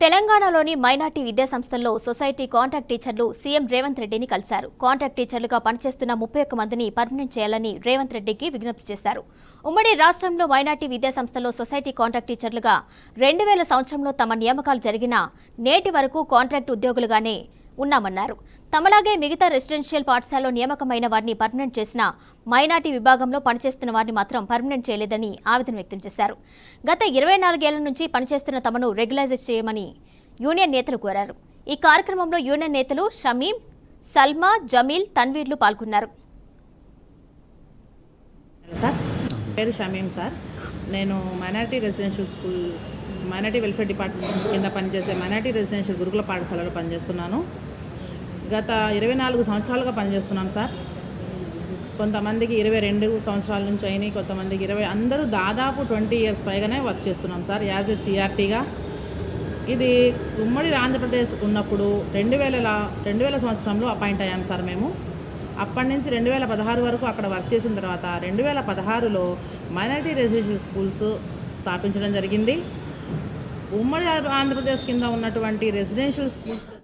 తెలంగాణలోని minority విద్యాసంస్థల్లో society contract టీచర్లు CM Revanth రెడ్డిని కలిశారు. కాంట్రాక్ట్ టీచర్లుగా పనిచేస్తున్న 31 మందిని పర్మనెంట్ చేయాలని రేవంత్ రెడ్డికి విజ్ఞప్తి చేశారు. ఉమ్మడి రాష్ట్రంలో మైనార్టీ విద్యాసంస్థల్లో సొసైటీ కాంట్రాక్ట్ టీచర్లుగా 2000 సంవత్సరంలో తమ నియామకాలు జరిగినా నేటి వరకు కాంట్రాక్ట్ ఉద్యోగులుగానే ఉన్నామన్నారు. తమలాగే మిగతా రెసిడెన్షియల్ పాఠశాలలో నియామకమైన వారిని పర్మనెంట్ చేసినా మైనార్టీ విభాగంలో పనిచేస్తున్న వారిని మాత్రం పర్మనెంట్ చేయలేదని ఆవేదన వ్యక్తం చేశారు. గత 24 ఏళ్ల నుంచి పనిచేస్తున్న తమను రెగ్యులైజ్ చేయమని యూనియన్ నేతలు కోరారు. ఈ కార్యక్రమంలో యూనియన్ నేతలు షమీం, సల్మా, జమీల్, తన్వీర్లు పాల్గొన్నారు. సార్ పేరు షమీం సార్. నేను minority residential school minority welfare department కింద పనిచేసే మైనార్టీ రెసిడెన్షియల్ గురుకుల పాఠశాలలో పనిచేస్తున్నాను. గత 24 సంవత్సరాలుగా పనిచేస్తున్నాం సార్. కొంతమందికి 22 సంవత్సరాల నుంచి అయినాయి, కొంతమందికి 20, అందరూ దాదాపు 20 ఇయర్స్ పైగానే వర్క్ చేస్తున్నాం సార్ యాజ్ ఏ సిఆర్టీగా. ఇది ఉమ్మడి ఆంధ్రప్రదేశ్ ఉన్నప్పుడు 2000 సంవత్సరంలో అపాయింట్ అయ్యాం సార్ మేము. అప్పటి నుంచి 2016 వరకు అక్కడ వర్క్ చేసిన తర్వాత 2016లో మైనారిటీ రెసిడెన్షియల్ స్కూల్స్ స్థాపించడం జరిగింది. ఉమ్మడి ఆంధ్రప్రదేశ్ కింద ఉన్నటువంటి రెసిడెన్షియల్ స్కూల్స్